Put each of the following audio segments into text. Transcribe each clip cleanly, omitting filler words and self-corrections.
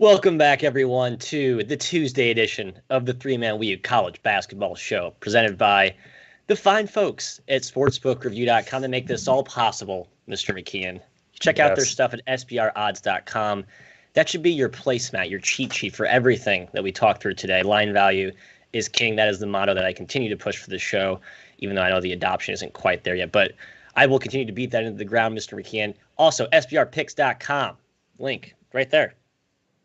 Welcome back, everyone, to the Tuesday edition of the Three-Man Week College Basketball Show, presented by the fine folks at sportsbookreview.com that make this all possible, Mr. McKeon. Check out their stuff at sbrodds.com. That should be your placemat, your cheat sheet for everything that we talked through today. Line value is king. That is the motto that I continue to push for the show, even though I know the adoption isn't quite there yet. But I will continue to beat that into the ground, Mr. McKeon. Also, sbrpicks.com. Link right there.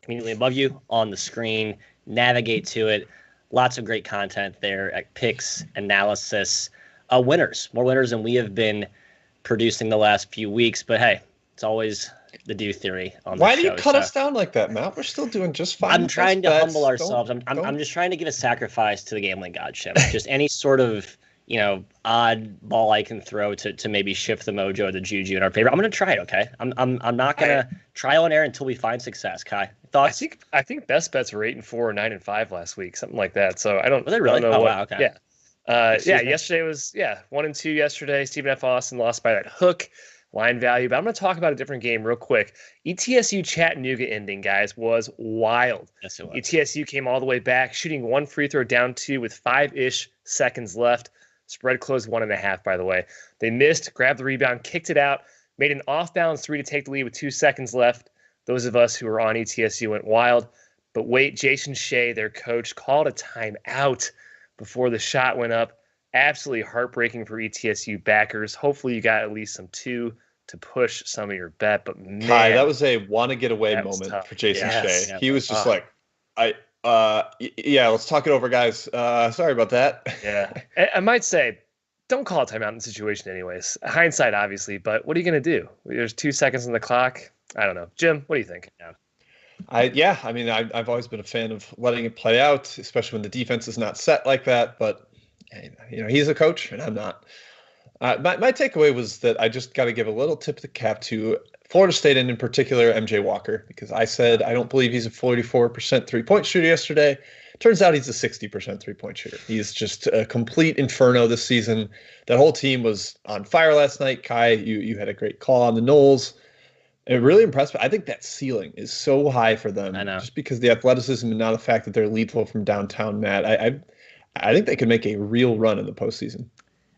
Immediately above you on the screen. Navigate to it. Lots of great content there at picks, analysis, winners. More winners than we have been producing the last few weeks. But hey, it's always the do theory on the show. Why do you cut us down like that, Matt? We're still doing just fine. I'm trying to humble ourselves. I'm just trying to give a sacrifice to the gambling godship. Just any sort of odd ball I can throw to maybe shift the mojo or the juju in our favor. I'm going to try it, okay? I'm not going to trial and error until we find success. Kai, thoughts? I think best bets were 8-4 or 9-5 last week, something like that. So I don't. Was it really? I don't know wow. Okay. Yeah. Yesterday was 1-2 yesterday. Stephen F. Austin lost by that hook line value, but I'm going to talk about a different game real quick. ETSU Chattanooga ending, guys, was wild. Yes, it was. ETSU came all the way back, shooting one free throw down two with 5-ish seconds left. Spread closed 1.5, by the way. They missed, grabbed the rebound, kicked it out, made an off-balance three to take the lead with 2 seconds left. Those of us who were on ETSU went wild. But wait, Jason Shea, their coach, called a timeout before the shot went up. Absolutely heartbreaking for ETSU backers. Hopefully you got at least some 2 to push some of your bet. But man, Kai, that was a want-to-get-away moment for Jason Shea. Yeah, he was just let's talk it over, guys. Sorry about that. Yeah. I might say, don't call a timeout in the situation anyways. Hindsight, obviously, but what are you going to do? There's 2 seconds on the clock. I don't know. Jim, what do you think? I've always been a fan of letting it play out, especially when the defense is not set like that. But, he's a coach and I'm not. My takeaway was that I just got to give a little tip of the cap to Florida State and in particular MJ Walker, because I said I don't believe he's a 44% three-point shooter yesterday. Turns out he's a 60% three-point shooter. He's just a complete inferno this season. That whole team was on fire last night. Kai, you had a great call on the Knowles. It really impressed me. I think that ceiling is so high for them. I know. Just because of the athleticism and now the fact that they're lethal from downtown, Matt. I think they could make a real run in the postseason.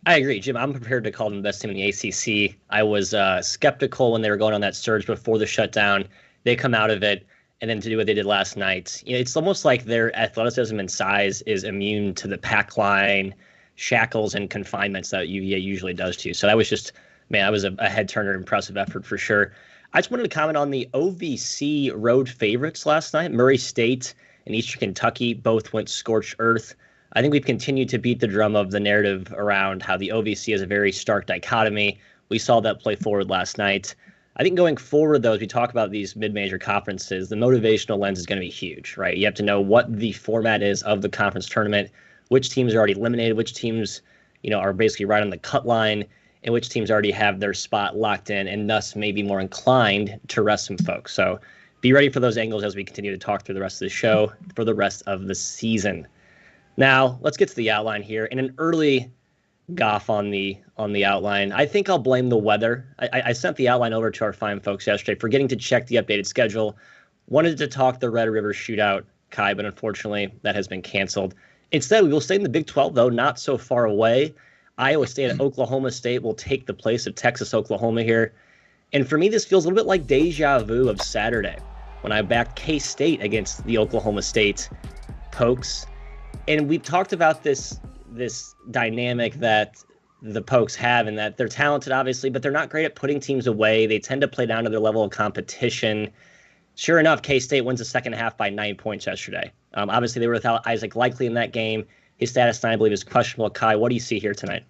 I agree, Jim. I'm prepared to call them the best team in the ACC. I was skeptical when they were going on that surge before the shutdown. They come out of it, and then to do what they did last night. It's almost like their athleticism and size is immune to the pack line, shackles, and confinements that UVA usually does to you. So that was just, that was a head-turner, impressive effort for sure. I just wanted to comment on the OVC road favorites last night. Murray State and Eastern Kentucky both went scorched earth. I think we've continued to beat the drum of the narrative around how the OVC is a very stark dichotomy. We saw that play forward last night. I think going forward, though, as we talk about these mid-major conferences, the motivational lens is going to be huge, right? You have to know what the format is of the conference tournament, which teams are already eliminated, which teams, are basically right on the cut line, and which teams already have their spot locked in and thus may be more inclined to rest some folks. So be ready for those angles as we continue to talk through the rest of the show for the rest of the season. Now, let's get to the outline here. In an early gaffe on the outline, I think I'll blame the weather. I sent the outline over to our fine folks yesterday, forgetting to check the updated schedule. Wanted to talk the Red River Shootout, Kai, but unfortunately that has been canceled. Instead, we will stay in the Big 12, though, not so far away. Iowa State and Oklahoma State will take the place of Texas, Oklahoma here. And for me, this feels a little bit like deja vu of Saturday when I backed K-State against the Oklahoma State Pokes. And we've talked about this dynamic that the Pokes have, and that they're talented, obviously, but they're not great at putting teams away. They tend to play down to their level of competition. Sure enough, K-State wins the second half by 9 points yesterday. Obviously, they were without Isaac Likely in that game. His status, I believe, is questionable. Kai, what do you see here tonight?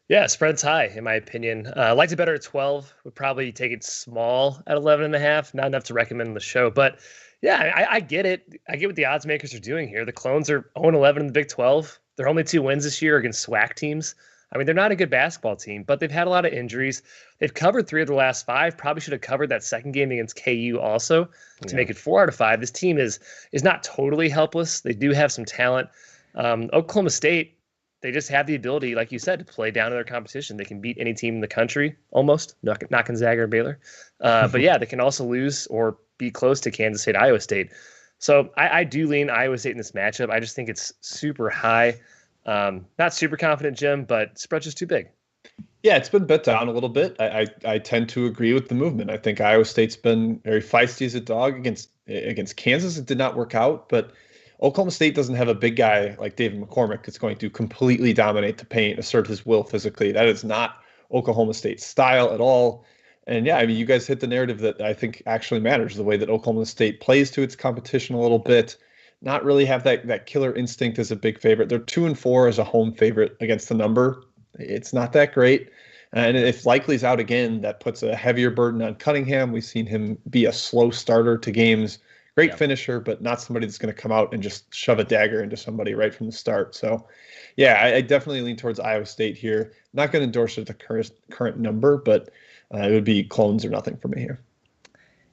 Yeah, spread's high, in my opinion. I liked it better at 12. Would probably take it small at 11.5. Not enough to recommend on the show, but yeah, I get it. I get what the odds makers are doing here. The Clones are 0-11 in the Big 12. Their only 2 wins this year against SWAC teams. I mean, they're not a good basketball team, but they've had a lot of injuries. They've covered 3 of the last 5. Probably should have covered that second game against KU also to make it 4 out of 5. This team is not totally helpless. They do have some talent. Oklahoma State, they just have the ability, like you said, to play down to their competition. They can beat any team in the country almost, not Gonzaga or Baylor. But yeah, they can also lose or be close to Kansas State, Iowa State. So I do lean Iowa State in this matchup. I just think it's super high. Not super confident, Jim, but spread's just too big. Yeah, it's been bet down a little bit. I tend to agree with the movement. I think Iowa State's been very feisty as a dog against Kansas. It did not work out, but Oklahoma State doesn't have a big guy like David McCormick that's going to completely dominate the paint, assert his will physically. That is not Oklahoma State's style at all. And yeah, I mean, you guys hit the narrative that I think actually matters, the way that Oklahoma State plays to its competition a little bit, not really have that killer instinct as a big favorite. They're 2-4 as a home favorite against the number. It's not that great. And if Likely's out again, that puts a heavier burden on Cunningham. We've seen him be a slow starter to games. Great finisher, but not somebody that's going to come out and just shove a dagger into somebody right from the start. So, yeah, I definitely lean towards Iowa State here. Not going to endorse it at the current number, but it would be clones or nothing for me here.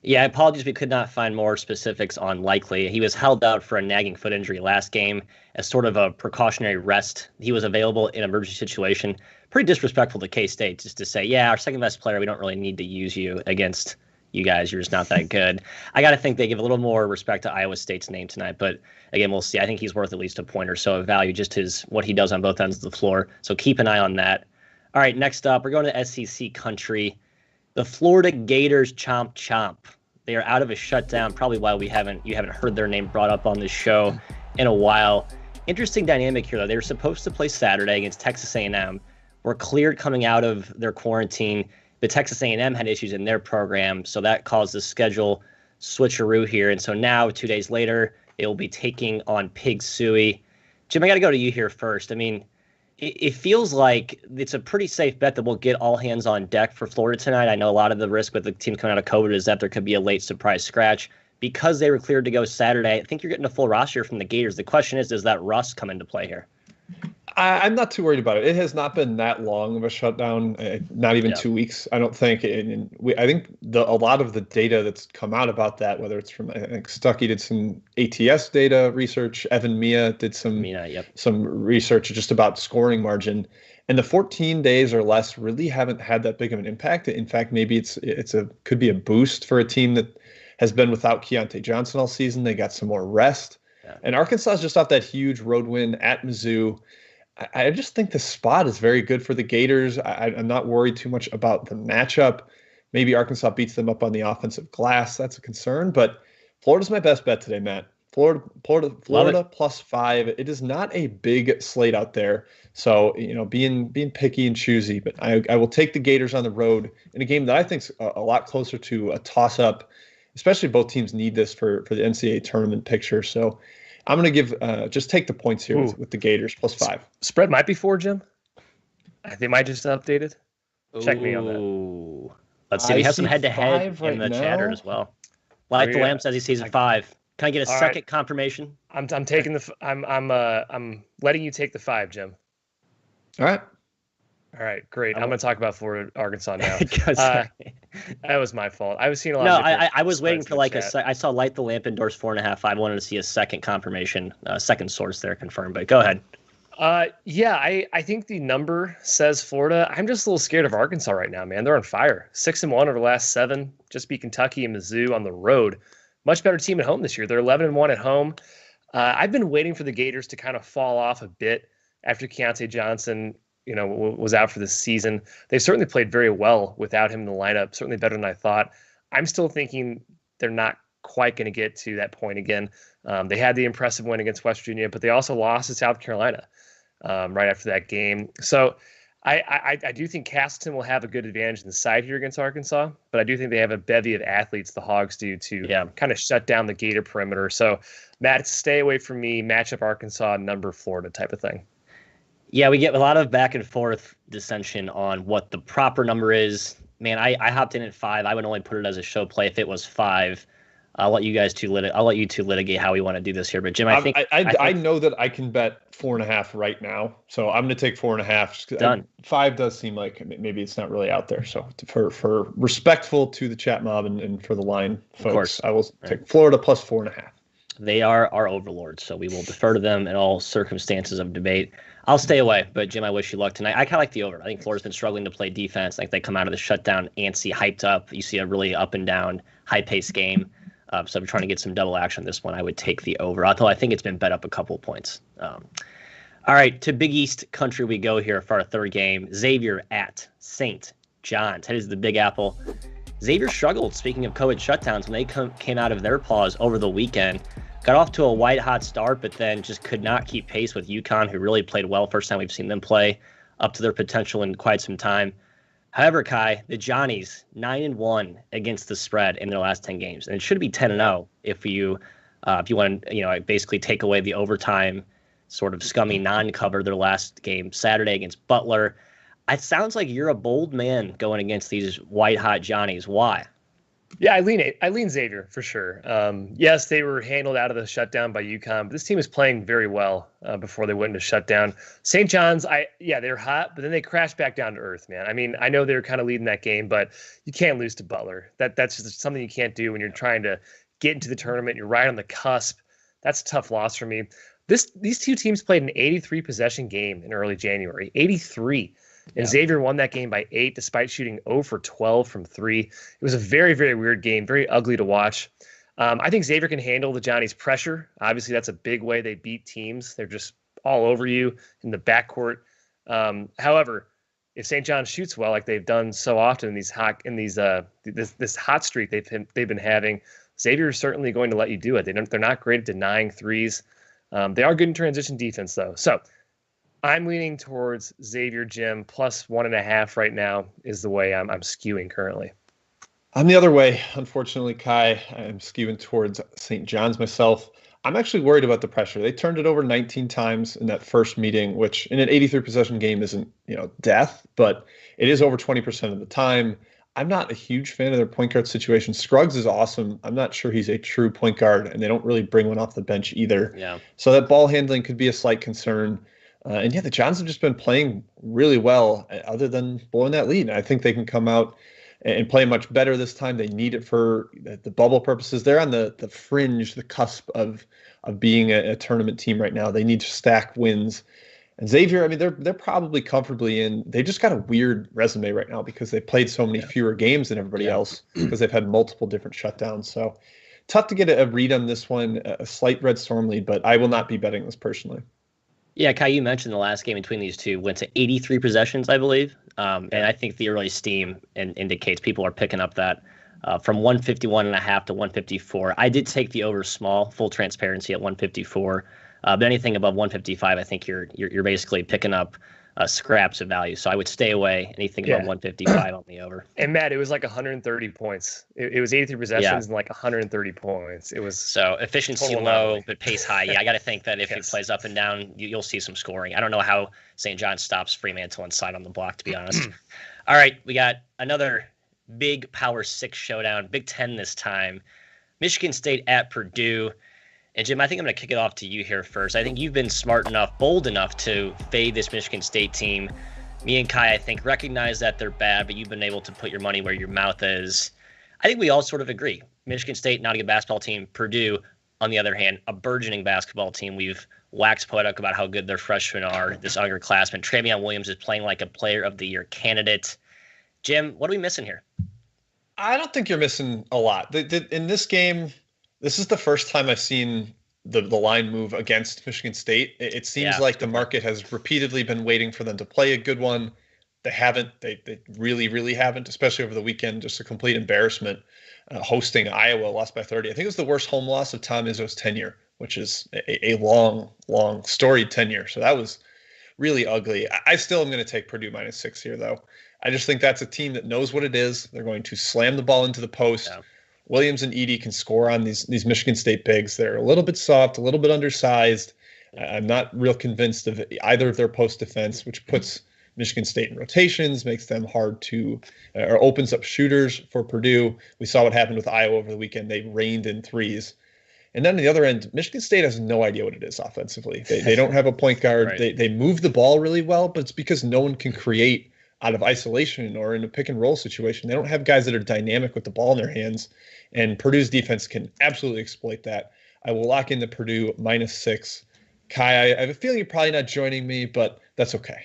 Yeah, apologies we could not find more specifics on Likely. He was held out for a nagging foot injury last game as sort of a precautionary rest. He was available in an emergency situation. Pretty disrespectful to K-State just to say, yeah, our second best player, we don't really need to use you against you guys. You're just not that good. I got to think they give a little more respect to Iowa State's name tonight. But again, we'll see. I think he's worth at least a point or so of value, just what he does on both ends of the floor. So keep an eye on that. All right, next up, we're going to SEC country. The Florida Gators chomp chomp. They are out of a shutdown, probably why you haven't heard their name brought up on this show in a while. Interesting dynamic here, though. They were supposed to play Saturday against Texas A&M. Were cleared coming out of their quarantine. But Texas A&M had issues in their program, so that caused the schedule switcheroo here. And so now, 2 days later, they will be taking on Pig Suey. Jim, I got to go to you here first. I mean, it feels like it's a pretty safe bet that we'll get all hands on deck for Florida tonight. I know a lot of the risk with the team coming out of COVID is that there could be a late surprise scratch. Because they were cleared to go Saturday, I think you're getting a full roster from the Gators. The question is, does that rust come into play here? I'm not too worried about it. It has not been that long of a shutdown, not even 2 weeks, I don't think. And I think a lot of the data that's come out about that, whether it's from, I think Stuckey did some ATS data research, Evan Mia did some research just about scoring margin. And the 14 days or less really haven't had that big of an impact. In fact, maybe could be a boost for a team that has been without Keontae Johnson all season. They got some more rest. Yeah. And Arkansas is just off that huge road win at Mizzou. I just think the spot is very good for the Gators. I'm not worried too much about the matchup. Maybe Arkansas beats them up on the offensive glass. That's a concern. But Florida's my best bet today, Matt. Florida +5. It is not a big slate out there. So, being picky and choosy. But I will take the Gators on the road in a game that I think is a lot closer to a toss-up, especially both teams need this for the NCAA tournament picture. So I'm going to give just take the points here with the Gators +5. Spread might be 4, Jim. I think might just updated. Check me on that. Let's see. We have some head-to-head in the chatter as well. Light the Lamp says he sees a 5. Can I get a second confirmation? I'm taking I'm letting you take the 5, Jim. All right, great. I'm going to talk about Florida, Arkansas now. That was my fault. I was seeing a lot. No, I was waiting for I saw Light the Lamp endorse 4.5. I wanted to see a second confirmation, second source there confirmed. But go ahead. I think the number says Florida. I'm just a little scared of Arkansas right now, man. They're on fire. 6-1 over the last 7. Just beat Kentucky and Mizzou on the road. Much better team at home this year. They're 11-1 at home. I've been waiting for the Gators to kind of fall off a bit after Keontae Johnson was out for the season. They certainly played very well without him in the lineup, certainly better than I thought. I'm still thinking they're not quite going to get to that point again. They had the impressive win against West Virginia, but they also lost to South Carolina right after that game. So I do think Castleton will have a good advantage in the side here against Arkansas, but I do think they have a bevy of athletes, the Hogs do, to kind of shut down the Gator perimeter. So, Matt, stay away from me, matchup Arkansas, number Florida type of thing. Yeah, we get a lot of back and forth dissension on what the proper number is. Man, I hopped in at 5. I would only put it as a show play if it was 5. I'll let you guys litigate how we want to do this here. But Jim, I know that I can bet 4.5 right now, so I'm going to take 4.5. Done. 5 does seem like maybe it's not really out there. So for respectful to the chat mob and for the line folks, I will take Florida +4.5. They are our overlords, so we will defer to them in all circumstances of debate. I'll stay away, but Jim, I wish you luck tonight. I kind of like the over. I think Florida's been struggling to play defense. Like they come out of the shutdown antsy, hyped up. You see a really up and down, high-paced game. So I'm trying to get some double action on this one. I would take the over, although I think it's been bet up a couple of points. All right, to Big East country we go here for our third game. Xavier at St. John's. Headed to the Big Apple. Xavier struggled, speaking of COVID shutdowns, when they came out of their pause over the weekend. Got off to a white-hot start, but then just could not keep pace with UConn, who really played well. First time we've seen them play up to their potential in quite some time. However, Ky, the Johnnies, 9-1 against the spread in their last 10 games. And it should be 10-0 if you want to, basically take away the overtime sort of scummy non-cover their last game Saturday against Butler. It sounds like you're a bold man going against these white-hot Johnnies. Why? Yeah, I lean Xavier for sure. Yes, they were handled out of the shutdown by UConn, but this team is playing very well before they went into shutdown. St. John's, they're hot, but then they crashed back down to earth, man. I mean, I know they were kind of leading that game, but you can't lose to Butler. That's just something you can't do when you're trying to get into the tournament. You're right on the cusp. That's a tough loss for me. These two teams played an 83 possession game in early January. 83. And Xavier won that game by 8, despite shooting 0 for 12 from 3. It was a very, very weird game, very ugly to watch. I think Xavier can handle the Johnnies' pressure. Obviously, that's a big way they beat teams. They're just all over you in the backcourt. However, if St. John's shoots well, like they've done so often in this hot streak they've been having, Xavier is certainly going to let you do it. They're not great at denying threes. They are good in transition defense, though. So I'm leaning towards Xavier, Jim, plus 1.5 right now is the way I'm skewing currently. I'm the other way, unfortunately, Ky. I'm skewing towards St. John's myself. I'm actually worried about the pressure. They turned it over 19 times in that first meeting, which in an 83 possession game isn't, death, but it is over 20% of the time. I'm not a huge fan of their point guard situation. Scruggs is awesome. I'm not sure he's a true point guard, and they don't really bring one off the bench either. Yeah. So that ball handling could be a slight concern. The Johns have just been playing really well other than blowing that lead. And I think they can come out and play much better this time. They need it for the bubble purposes. They're on the fringe, the cusp of being a tournament team right now. They need to stack wins. And Xavier, I mean, they're probably comfortably in. They just got a weird resume right now because they played so many fewer games than everybody else because they've had multiple different shutdowns. So tough to get a read on this one, a slight Red Storm lead, but I will not be betting this personally. Yeah, Ky, you mentioned the last game between these two went to 83 possessions, I believe. And I think the early steam indicates people are picking up that from 151.5 to 154. I did take the over small, full transparency at 154. But anything above 155, I think you're basically picking up scraps of value. So I would stay away. Anything above 155 on the over. And Matt, it was like 130 points. It was 83 possessions and like 130 points. It was so efficiency low, but pace high. Yeah, I got to think that if it plays up and down, you'll see some scoring. I don't know how St. John stops Fremantle inside on the block, to be honest. All right, we got another big Power 6 showdown, Big Ten this time. Michigan State at Purdue. And Jim, I think I'm going to kick it off to you here first. I think you've been smart enough, bold enough to fade this Michigan State team. Me and Ky, I think, recognize that they're bad, but you've been able to put your money where your mouth is. I think we all sort of agree. Michigan State, not a good basketball team. Purdue, on the other hand, a burgeoning basketball team. We've waxed poetic about how good their freshmen are. This underclassman, Travion Williams, is playing like a Player of the Year candidate. Jim, what are we missing here? I don't think you're missing a lot. In this game, this is the first time I've seen the line move against Michigan State. It seems like the market has repeatedly been waiting for them to play a good one. They haven't. They really, really haven't, especially over the weekend. Just a complete embarrassment hosting Iowa, lost by 30. I think it was the worst home loss of Tom Izzo's tenure, which is a long, long, storied tenure. So that was really ugly. I still am going to take Purdue -6 here, though. I just think that's a team that knows what it is. They're going to slam the ball into the post. Yeah. Williams and Edey can score on these Michigan State bigs. They're a little bit soft, a little bit undersized. I'm not real convinced of either of their post defense, which puts Michigan State in rotations, makes them hard to, or opens up shooters for Purdue. We saw what happened with Iowa over the weekend. They rained in threes. And then on the other end, Michigan State has no idea what it is offensively. They don't have a point guard. Right. They move the ball really well, but it's because no one can create out of isolation or in a pick and roll situation. They don't have guys that are dynamic with the ball in their hands. And Purdue's defense can absolutely exploit that. I will lock into Purdue -6. Ky, I have a feeling you're probably not joining me, but that's okay.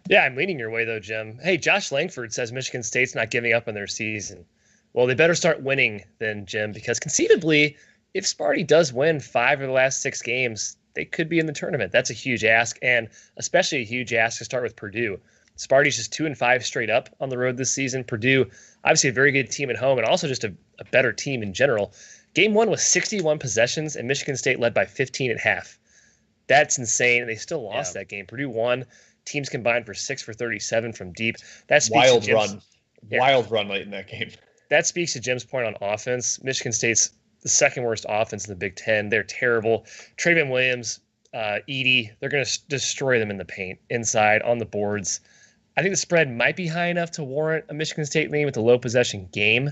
Yeah, I'm leaning your way, though, Jim. Hey, Josh Langford says Michigan State's not giving up on their season. Well, they better start winning then, Jim, because conceivably, if Sparty does win 5 of the last 6 games, they could be in the tournament. That's a huge ask, and especially a huge ask to start with Purdue. Sparty's just 2-5 straight up on the road this season. Purdue, obviously a very good team at home, and also just a better team in general. Game 1 was 61 possessions, and Michigan State led by 15 at half. That's insane, and they still lost that game. Purdue won. Teams combined for 6 for 37 from deep. That speaks wild to run. Yeah. Wild run late in that game. That speaks to Jim's point on offense. Michigan State's the second worst offense in the Big Ten. They're terrible. Traven Williams, Edey, they're going to destroy them in the paint, inside, on the boards. I think the spread might be high enough to warrant a Michigan State lean with a low possession game.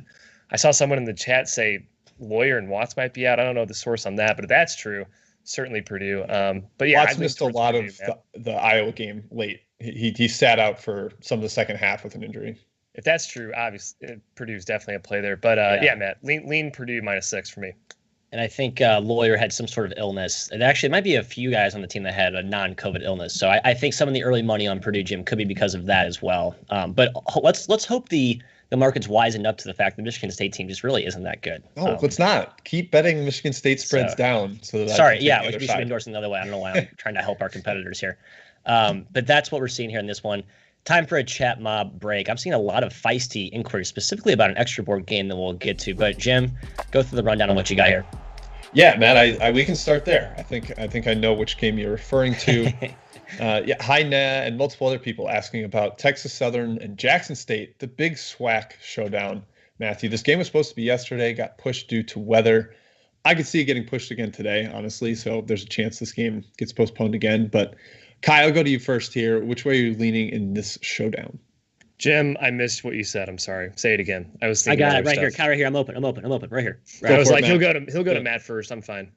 I saw someone in the chat say Lawyer and Watts might be out. I don't know the source on that, but if that's true, certainly Purdue. But yeah, Watts missed a lot of the Iowa game late. He sat out for some of the second half with an injury. If that's true, obviously Purdue's definitely a play there. But yeah, Matt, lean Purdue -6 for me. And I think Lawyer had some sort of illness. And actually, it might be a few guys on the team that had a non-COVID illness. So I think some of the early money on Purdue, Jim, could be because of that as well. But let's hope the market's wisened up to the fact that the Michigan State team just really isn't that good. No, let's not. Keep betting Michigan State spreads down. So that we should be endorsing the other way. I don't know why I'm trying to help our competitors here. But that's what we're seeing here in this one. Time for a chat mob break. I'm seeing a lot of feisty inquiries, specifically about an extra board game that we'll get to. But Jim, go through the rundown on what you got here. Yeah, Matt, we can start there. I think I know which game you're referring to. Hi, Na, and multiple other people asking about Texas Southern and Jackson State, the big SWAC showdown. Matthew, this game was supposed to be yesterday, got pushed due to weather. I could see it getting pushed again today, honestly, so there's a chance this game gets postponed again. But Ky, I'll go to you first here. Which way are you leaning in this showdown? Jim, I missed what you said. I'm sorry. Say it again. I was thinking. I got it right stuff. Here. Ky, right here. I'm open. Right here. Right. I was like, he'll go to Matt first. I'm fine.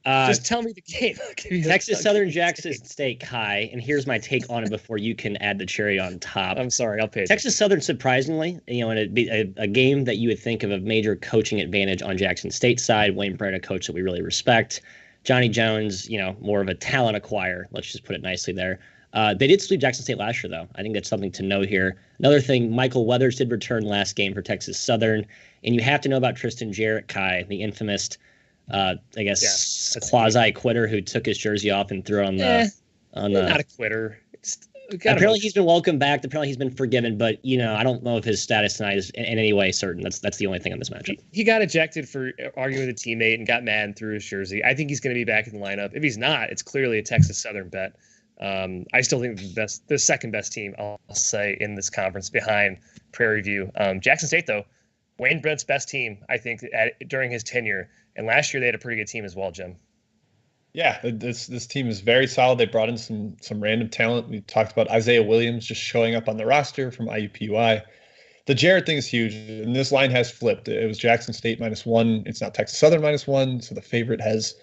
Just tell me the game. Texas Southern Jackson State, Ky, and here's my take on it before you can add the cherry on top. I'm sorry, I'll pay. Texas Southern, surprisingly, and it'd be a game that you would think of a major coaching advantage on Jackson State's side. Wayne Brett, a coach that we really respect. Johnny Jones, more of a talent acquirer. Let's just put it nicely there. They did sweep Jackson State last year, though. I think that's something to note here. Another thing, Michael Weathers did return last game for Texas Southern, and you have to know about Tristan Jarrett, Ky, the infamous. Quasi-quitter who took his jersey off and threw it on the. Not a quitter. Apparently he's been welcomed back. Apparently he's been forgiven, but I don't know if his status tonight is in any way certain. That's the only thing on this matchup. He got ejected for arguing with a teammate and got mad and threw his jersey. I think he's going to be back in the lineup. If he's not, it's clearly a Texas Southern bet. I still think the second best team, I'll say, in this conference behind Prairie View. Jackson State, though, Wayne Brent's best team, I think, during his tenure. And last year they had a pretty good team as well, Jim. Yeah, this team is very solid. They brought in some random talent. We talked about Isaiah Williams just showing up on the roster from IUPUI. The Jarrett thing is huge, and this line has flipped. It was Jackson State -1. It's now Texas Southern -1, so the favorite has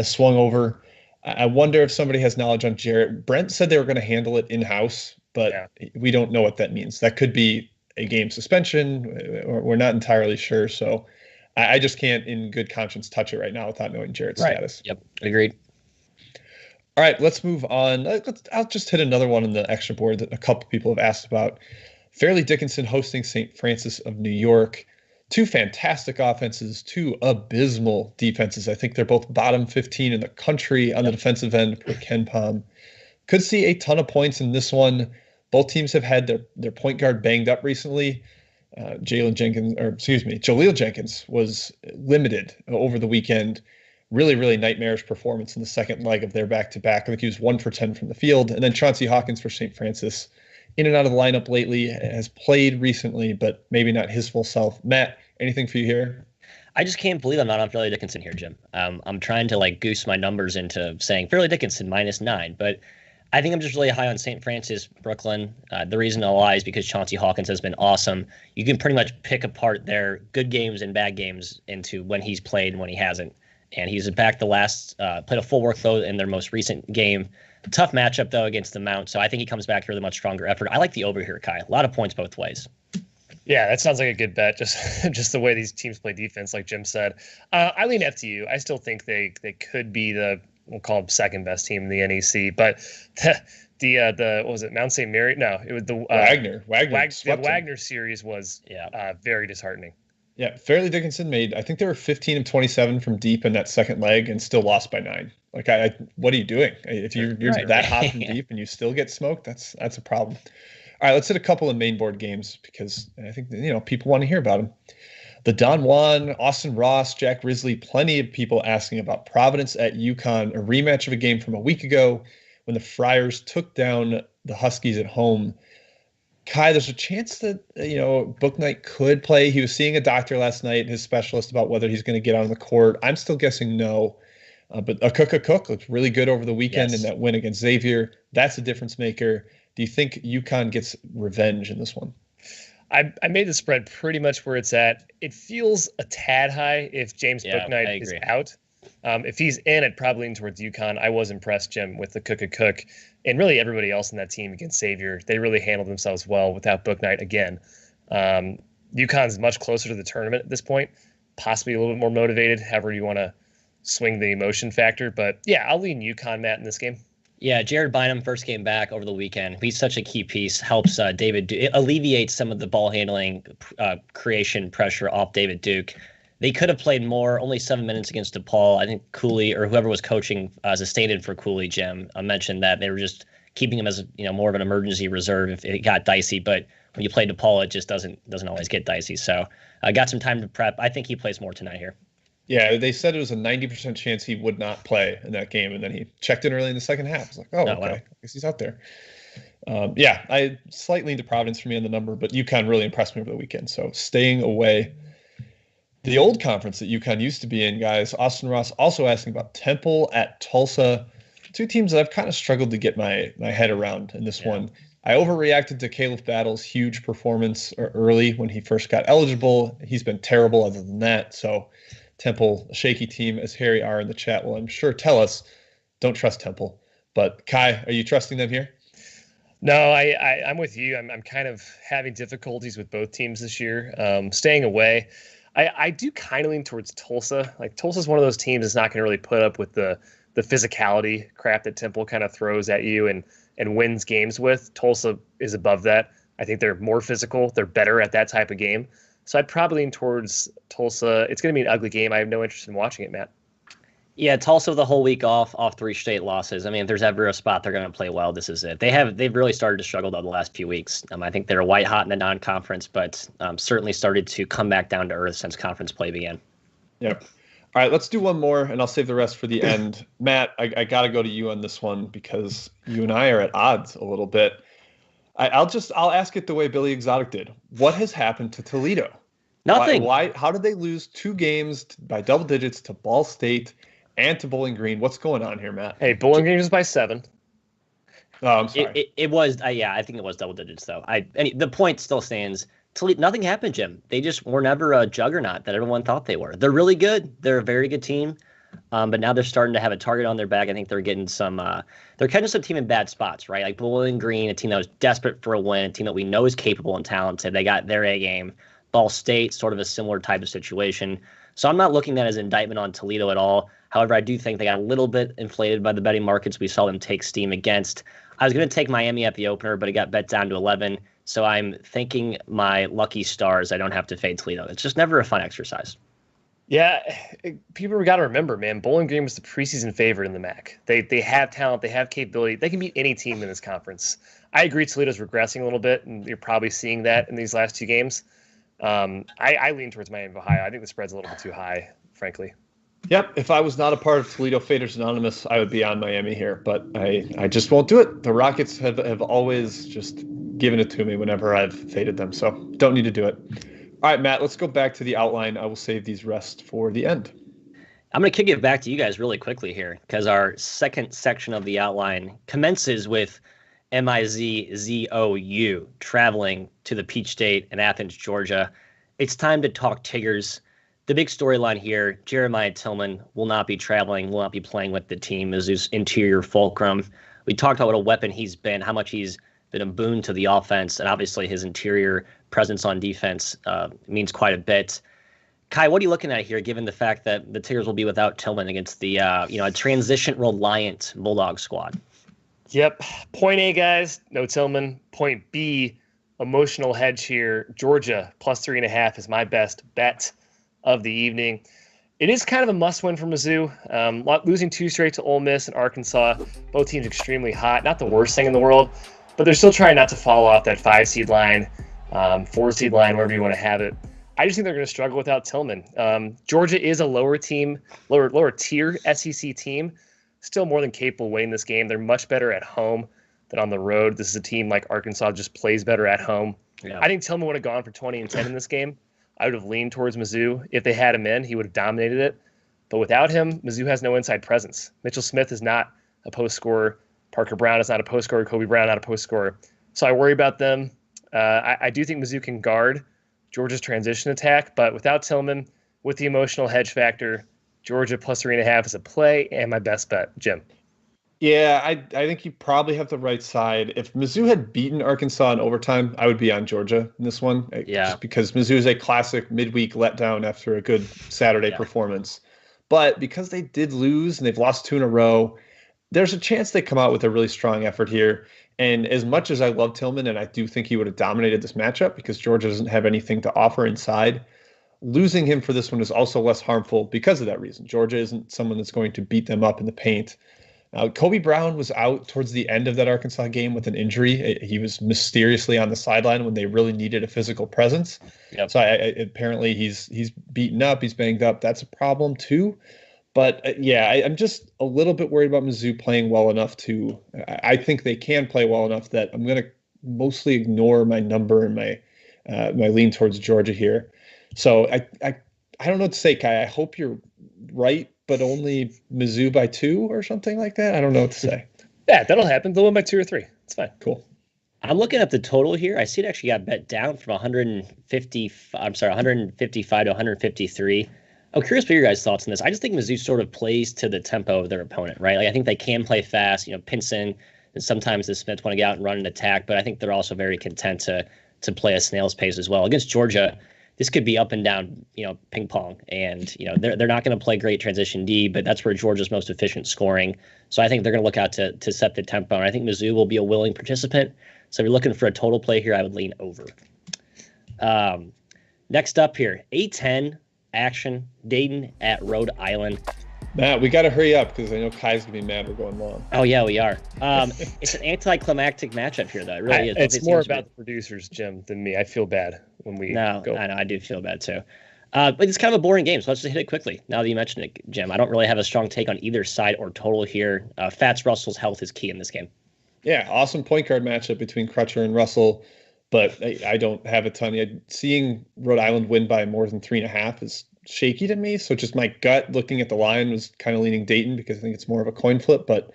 swung over. I wonder if somebody has knowledge on Jarrett. Brent said they were going to handle it in-house, but we don't know what that means. That could be a game suspension. We're not entirely sure, so I just can't, in good conscience, touch it right now without knowing Jarrett's status. Yep, agreed. All right, let's move on. I'll just hit another one on the extra board that a couple people have asked about. Fairleigh Dickinson hosting St. Francis of New York. 2 fantastic offenses, 2 abysmal defenses. I think they're both bottom 15 in the country on the defensive end per KenPom. Could see a ton of points in this one. Both teams have had their point guard banged up recently. Jaleel Jenkins was limited over the weekend. Really, really nightmarish performance in the second leg of their back-to-back. I think he was 1 for 10 from the field. And then Chauncey Hawkins for St. Francis, in and out of the lineup lately, has played recently, but maybe not his full self. Matt, anything for you here? I just can't believe I'm not on Fairleigh Dickinson here, Jim. I'm trying to goose my numbers into saying Fairleigh Dickinson -9, but I think I'm just really high on St. Francis, Brooklyn. The reason I lie is because Chauncey Hawkins has been awesome. You can pretty much pick apart their good games and bad games into when he's played and when he hasn't. And he's back played a full workload in their most recent game. Tough matchup, though, against the Mount. So I think he comes back here with a much stronger effort. I like the over here, Ky. A lot of points both ways. Yeah, that sounds like a good bet. Just the way these teams play defense, like Jim said. I lean FTU. I still think they could be we'll call them second best team in the NEC, but the what was it, Mount St. Mary? No, it was the the Wagner series was very disheartening. Yeah, Fairleigh Dickinson made, I think they were 15 of 27 from deep in that second leg and still lost by 9. Like, what are you doing? If you're that hot from deep and you still get smoked, that's a problem. All right, let's hit a couple of main board games because I think, people want to hear about them. The Don Juan, Austin Ross, Jack Risley, plenty of people asking about Providence at UConn, a rematch of a game from a week ago when the Friars took down the Huskies at home. Ky, there's a chance that, Bouknight could play. He was seeing a doctor last night, his specialist, about whether he's going to get on the court. I'm still guessing no. But a cook looked really good over the weekend in that win against Xavier. That's a difference maker. Do you think UConn gets revenge in this one? I made the spread pretty much where it's at. It feels a tad high if James Bouknight is out. If he's in, I'd probably lean towards UConn. I was impressed, Jim, with the cook. And really everybody else in that team against Xavier. They really handled themselves well without Bouknight again. UConn's much closer to the tournament at this point, possibly a little bit more motivated, however you want to swing the emotion factor. But, yeah, I'll lean UConn, Matt, in this game. Yeah, Jared Bynum first came back over the weekend. He's such a key piece, helps David Duke. It alleviates some of the ball handling creation pressure off David Duke. They could have played more, only 7 minutes against DePaul. I think Cooley or whoever was coaching as a stand-in for Cooley, Jim, mentioned that they were just keeping him as more of an emergency reserve if it got dicey. But when you play DePaul, it just doesn't always get dicey. So I got some time to prep. I think he plays more tonight here. Yeah, they said it was a 90% chance he would not play in that game, and then he checked in early in the second half. I was like, okay, wow. I guess he's out there. I slightly into Providence for me on the number, but UConn really impressed me over the weekend. So staying away. The old conference that UConn used to be in, guys. Austin Ross also asking about Temple at Tulsa. Two teams that I've kind of struggled to get my head around in this one. I overreacted to Caleb Battle's huge performance early when he first got eligible. He's been terrible other than that. So Temple, a shaky team, as Harry R in the chat will, I'm sure, tell us. Don't trust Temple. But Ky, are you trusting them here? No, I'm with you. I'm kind of having difficulties with both teams this year. Staying away. I do kind of lean towards Tulsa. Like, Tulsa's one of those teams that's not going to really put up with the physicality crap that Temple kind of throws at you and wins games with. Tulsa is above that. I think they're more physical. They're better at that type of game. So I'd probably lean towards Tulsa. It's going to be an ugly game. I have no interest in watching it, Matt. Yeah, Tulsa the whole week off 3 straight losses. I mean, if there's ever a spot they're going to play well, this is it. They've really started to struggle though the last few weeks. I think they're white hot in the non-conference, but certainly started to come back down to earth since conference play began. Yep. All right, let's do one more, and I'll save the rest for the end. Matt, I got to go to you on this one because you and I are at odds a little bit. I'll ask it the way Billy Exotic did. What has happened to Toledo? Nothing. How did they lose 2 games by double digits to Ball State and to Bowling Green? What's going on here, Matt? Hey, Bowling Green was by 7. Oh, I'm sorry. It was, I think it was double digits, though. The point still stands. Toledo, nothing happened, Jim. They just were never a juggernaut that everyone thought they were. They're really good. They're a very good team. But now they're starting to have a target on their back. I think they're getting some they're catching some team in bad spots, right? Like Bowling Green, a team that was desperate for a win, a team that we know is capable and talented. They got their A game. Ball State, sort of a similar type of situation. So I'm not looking at that as an indictment on Toledo at all. However, I do think they got a little bit inflated by the betting markets we saw them take steam against. I was going to take Miami at the opener, but it got bet down to 11. So I'm thinking my lucky stars, I don't have to fade Toledo. It's just never a fun exercise. Yeah, people got to remember, man, Bowling Green was the preseason favorite in the MAC. They have talent. They have capability. They can beat any team in this conference. I agree Toledo's regressing a little bit, and you're probably seeing that in these last 2 games. I lean towards Miami of Ohio. I think the spread's a little bit too high, frankly. Yep. If I was not a part of Toledo Faders Anonymous, I would be on Miami here, but I just won't do it. The Rockets have always just given it to me whenever I've faded them, so don't need to do it. All right, Matt, let's go back to the outline. I will save these rest for the end. I'm going to kick it back to you guys really quickly here because our second section of the outline commences with MIZZOU traveling to the Peach State in Athens, Georgia. It's time to talk Tigers. The big storyline here, Jeremiah Tillman will not be traveling, will not be playing with the team as his interior fulcrum. We talked about what a weapon he's been, how much he's been a boon to the offense, and obviously his interior presence on defense means quite a bit. Ky, what are you looking at here, given the fact that the Tigers will be without Tillman against the a transition-reliant Bulldog squad? Yep. Point A, guys, no Tillman. Point B, emotional hedge here. Georgia plus 3.5 is my best bet of the evening. It is kind of a must-win for Mizzou. Losing 2 straight to Ole Miss and Arkansas, both teams extremely hot. Not the worst thing in the world, but they're still trying not to fall off that 5-seed line, 4-seed line, wherever you want to have it. I just think they're going to struggle without Tillman. Georgia is a lower tier SEC team, still more than capable of winning this game. They're much better at home than on the road. This is a team like Arkansas just plays better at home. Yeah. I think Tillman would have gone for 20 and 10 in this game. I would have leaned towards Mizzou. If they had him in, he would have dominated it. But without him, Mizzou has no inside presence. Mitchell Smith is not a post scorer. Parker Brown is not a post scorer. Kobe Brown not a post scorer. So I worry about them. I do think Mizzou can guard Georgia's transition attack, but without Tillman, with the emotional hedge factor, Georgia plus 3.5 is a play and my best bet. Jim. Yeah, I think you probably have the right side. If Mizzou had beaten Arkansas in overtime, I would be on Georgia in this one. Yeah. Just because Mizzou is a classic midweek letdown after a good Saturday performance. But because they did lose and they've lost 2 in a row, there's a chance they come out with a really strong effort here. And as much as I love Tillman, and I do think he would have dominated this matchup because Georgia doesn't have anything to offer inside, losing him for this one is also less harmful because of that reason. Georgia isn't someone that's going to beat them up in the paint. Kobe Brown was out towards the end of that Arkansas game with an injury. He was mysteriously on the sideline when they really needed a physical presence. Yep. So apparently he's beaten up, he's banged up. That's a problem too. But I'm just a little bit worried about Mizzou playing well enough to. I think they can play well enough that I'm going to mostly ignore my number and my lean towards Georgia here. So I don't know what to say, Ky. I hope you're right, but only Mizzou by 2 or something like that. I don't know what to say. Yeah, that'll happen. They'll win by 2 or 3. It's fine. Cool. I'm looking at the total here. I see it actually got bet down from 155 to 153. I'm curious what your guys' thoughts on this. I just think Mizzou sort of plays to the tempo of their opponent, right? Like I think they can play fast, Pinson, and sometimes the Smiths want to get out and run an attack, but I think they're also very content to play a snail's pace as well. Against Georgia, this could be up and down, ping pong, and they're not going to play great transition D, but that's where Georgia's most efficient scoring. So I think they're going to look out to set the tempo, and I think Mizzou will be a willing participant. So if you're looking for a total play here, I would lean over. Next up here, A10 action, Dayton at Rhode Island. Matt, we got to hurry up because I know Ky's going to be mad we're going long. Oh, yeah, we are. It's an anticlimactic matchup here, though. It really is. It's more about the producers, Jim, than me. I feel bad when we go. I know. I do feel bad, too. But it's kind of a boring game, so let's just hit it quickly. Now that you mentioned it, Jim, I don't really have a strong take on either side or total here. Fats Russell's health is key in this game. Yeah, awesome point guard matchup between Crutcher and Russell, but I don't have a ton. Seeing Rhode Island win by more than 3.5 is shaky to me. So just my gut looking at the line was kind of leaning Dayton because I think it's more of a coin flip, but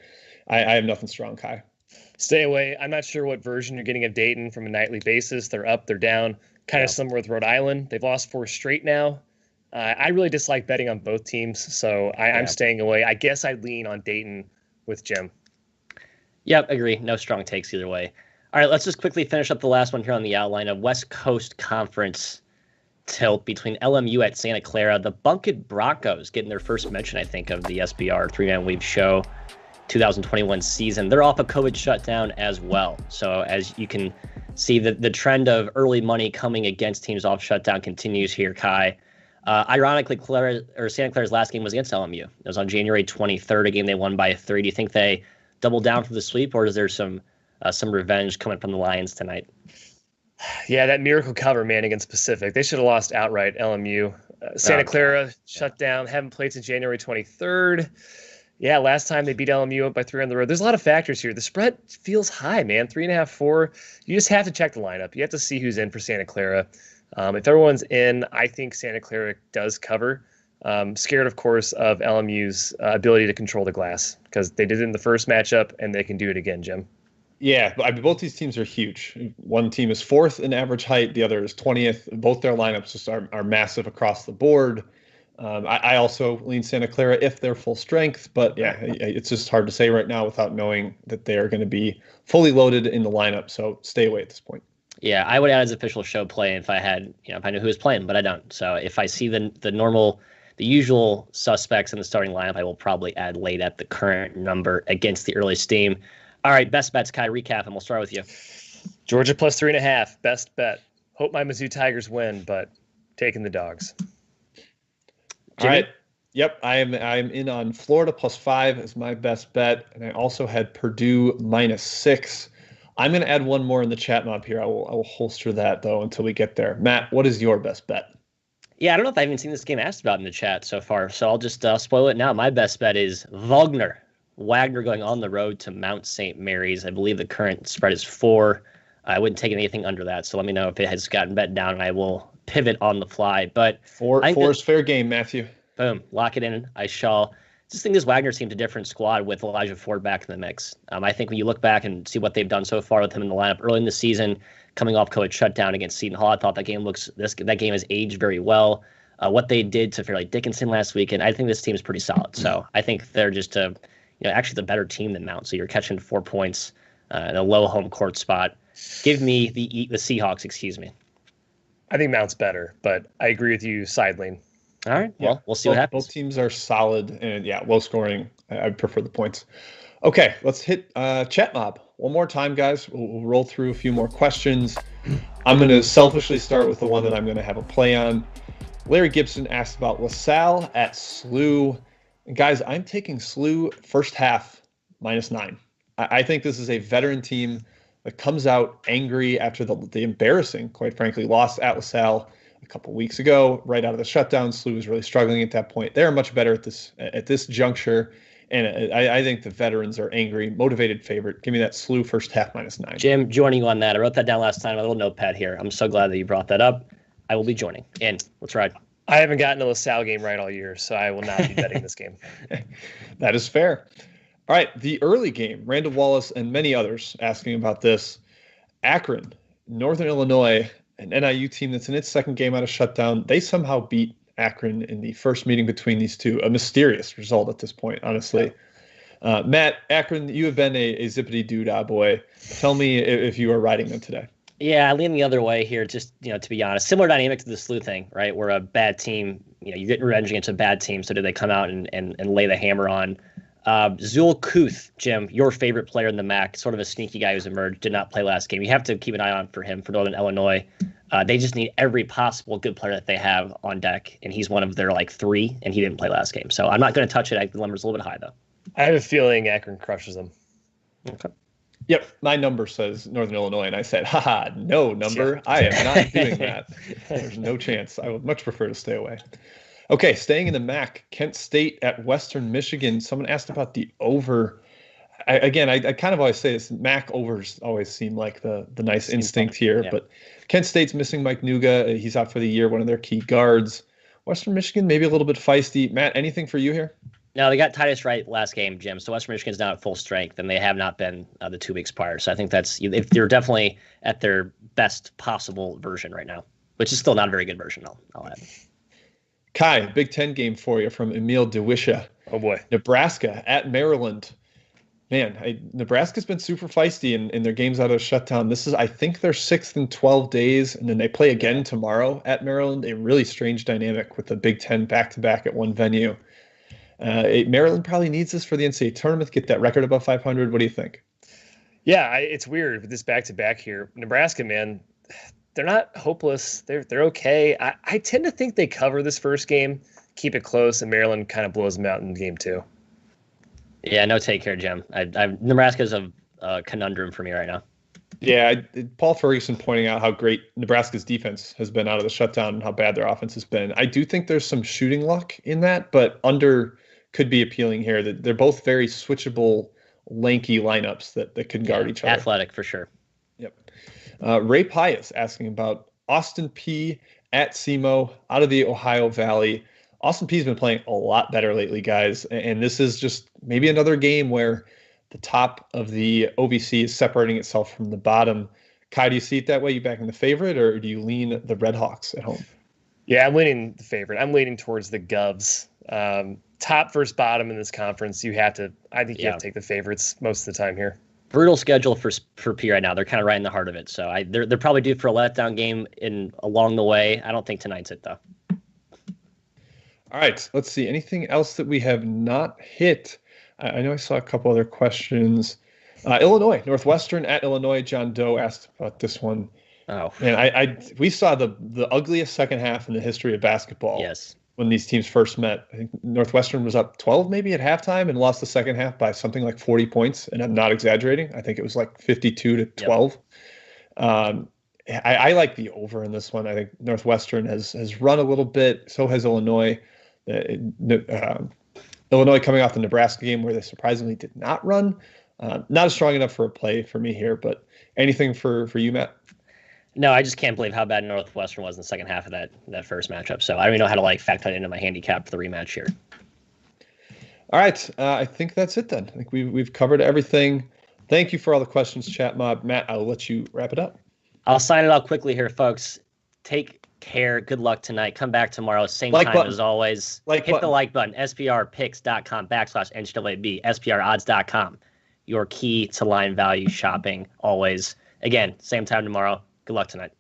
I have nothing strong, Ky. Stay away. I'm not sure what version you're getting of Dayton from a nightly basis. They're up, they're down, kind of similar with Rhode Island. They've lost 4 straight now. I really dislike betting on both teams, so I'm staying away. I guess I'd lean on Dayton with Jim. Yep, agree. No strong takes either way. All right, let's just quickly finish up the last one here on the outline of West Coast Conference tilt between LMU at Santa Clara. The Bucket Broncos getting their first mention, I think, of the SBR 3-Man Weave Show 2021 season. They're off a COVID shutdown as well. So as you can see, the trend of early money coming against teams off shutdown continues here, Ky. Ironically, Santa Clara's last game was against LMU. It was on January 23rd, a game they won by 3. Do you think they double down for the sweep, or is there some revenge coming from the Lions tonight? Yeah, that miracle cover, man, against Pacific. They should have lost outright, LMU. Santa Clara shut down, haven't played since January 23rd. Yeah, last time they beat LMU up by 3 on the road. There's a lot of factors here. The spread feels high, man. 3.5, 4. You just have to check the lineup. You have to see who's in for Santa Clara. If everyone's in, I think Santa Clara does cover. Scared, of course, of LMU's ability to control the glass because they did it in the first matchup and they can do it again, Jim. Yeah, both these teams are huge. One team is 4th in average height. The other is 20th. Both their lineups just are massive across the board. I also lean Santa Clara if they're full strength, but yeah, it's just hard to say right now without knowing that they are going to be fully loaded in the lineup. So stay away at this point. Yeah, I would add as official show play if I had, if I knew who was playing, but I don't. So if I see the usual suspects in the starting lineup, I will probably add late at the current number against the early steam. All right, best bets, Ky, recap, and we'll start with you. Georgia plus 3.5, best bet. Hope my Mizzou Tigers win, but taking the dogs. All right. Yep, I'm in on Florida plus 5 as my best bet, and I also had Purdue minus 6. I'm going to add one more in the chat mob here. I will holster that though until we get there. Matt, what is your best bet? Yeah, I don't know if I've even seen this game asked about in the chat so far, so I'll just spoil it now. My best bet is Wagner going on the road to Mount St. Mary's. I believe the current spread is 4. I wouldn't take anything under that, so let me know if it has gotten bet down, and I will pivot on the fly. But four is fair game, Matthew. Boom, lock it in. I shall. Just think this Wagner team's a different squad with Elijah Ford back in the mix. I think when you look back and see what they've done so far with him in the lineup early in the season, coming off COVID shutdown against Seton Hall, I thought that game has aged very well. What they did to Fairleigh Dickinson last week, and I think this team is pretty solid. So I think they're just actually the better team than Mount. So you're catching 4 points in a low home court spot. Give me the Seahawks. Excuse me. I think Mount's better, but I agree with you. Side lane. All right. Well, we'll see what happens. Both teams are solid and low scoring. I prefer the points. Okay, let's hit chat mob one more time, guys. We'll roll through a few more questions. I'm going to selfishly start with the one that I'm going to have a play on. Larry Gibson asked about LaSalle at SLU. And guys, I'm taking SLU first half -9. I think this is a veteran team that comes out angry after the embarrassing, quite frankly, loss at LaSalle a couple weeks ago, right out of the shutdown. SLU was really struggling at that point. They're much better at this juncture, and I think the veterans are angry, motivated favorite. Give me that SLU first half -9. Jim, joining you on that. I wrote that down last time. A little notepad here. I'm so glad that you brought that up. I will be joining. Let's ride. I haven't gotten a LaSalle game right all year, so I will not be betting this game. That is fair. All right, the early game. Randall Wallace and many others asking about this. Akron, Northern Illinois, an NIU team that's in its second game out of shutdown. They somehow beat Akron in the first meeting between these two. A mysterious result at this point, honestly. Matt, Akron, you have been a zippity doo-dah boy. Tell me if you are riding them today. Yeah, I lean the other way here, just, to be honest. Similar dynamic to the SLU thing, right? Where a bad team, you get revenge against a bad team, so do they come out and lay the hammer on? Zul Kuth, Jim, your favorite player in the MAC, sort of a sneaky guy who's emerged, did not play last game. You have to keep an eye on for him for Northern Illinois. They just need every possible good player that they have on deck, and he's one of their 3, and he didn't play last game. So I'm not going to touch it. The number's a little bit high, though. I have a feeling Akron crushes them. Okay. Yep, my number says Northern Illinois, and I said, haha, no number. I am not doing that. There's no chance. I would much prefer to stay away. Okay, staying in the MAC, Kent State at Western Michigan. Someone asked about the over. I kind of always say this, MAC overs always seem like the nice instinct here, yeah. But Kent State's missing Mike Nuga. He's out for the year, one of their key guards. Western Michigan, maybe a little bit feisty. Matt, anything for you here? No, they got Titus Wright last game, Jim. So Western Michigan's now at full strength, and they have not been the 2 weeks prior. So I think they're definitely at their best possible version right now, which is still not a very good version, I'll add. Ky, Big Ten game for you from Emil DeWisha. Oh, boy. Nebraska at Maryland. Man, Nebraska's been super feisty in their games out of shutdown. This is, I think, their 6th in 12 days, and then they play again tomorrow at Maryland. A really strange dynamic with the Big Ten back-to-back at one venue. Maryland probably needs this for the NCAA tournament to get that record above 500. What do you think? Yeah, it's weird with this back-to-back here. Nebraska, man, they're not hopeless. They're okay. I tend to think they cover this first game, keep it close, and Maryland kind of blows them out in game 2. Yeah, no take here, Jim. Nebraska's a conundrum for me right now. Yeah, Paul Ferguson pointing out how great Nebraska's defense has been out of the shutdown and how bad their offense has been. I do think there's some shooting luck in that, but under could be appealing here. That they're both very switchable, lanky lineups that could guard each other. Athletic for sure. Yep. Ray Pius asking about Austin Peay at SEMO out of the Ohio Valley. Austin Peay's been playing a lot better lately, guys, and this is just maybe another game where the top of the OVC is separating itself from the bottom. Ky, do you see it that way? You backing the favorite, or do you lean the Red Hawks at home? Yeah, I'm leaning the favorite. I'm leaning towards the Govs. Top versus bottom in this conference, I think you have to take the favorites most of the time here. Brutal schedule for P right now. They're kind of right in the heart of it. So they're probably due for a letdown game along the way. I don't think tonight's it, though. All right, let's see. Anything else that we have not hit? I know I saw a couple other questions. Illinois, Northwestern at Illinois. John Doe asked about this one. Oh, man, we saw the ugliest second half in the history of basketball. Yes. When these teams first met. I think Northwestern was up 12 maybe at halftime and lost the second half by something like 40 points. And I'm not exaggerating. I think it was like 52-12. Yep. I like the over in this one. I think Northwestern has run a little bit. So has Illinois. Illinois coming off the Nebraska game where they surprisingly did not run. Not as strong enough for a play for me here, but anything for you, Matt? No, I just can't believe how bad Northwestern was in the second half of that first matchup. So I don't even know how to factor that into my handicap for the rematch here. All right, I think that's it then. I think we've covered everything. Thank you for all the questions, chat mob. Matt, I'll let you wrap it up. I'll sign it out quickly here, folks. Take care. Good luck tonight. Come back tomorrow, same time button. As always. Hit the like button. SPRpicks.com/NCAAB. SPRodds.com. Your key to line value shopping always. Again, same time tomorrow. Good luck tonight.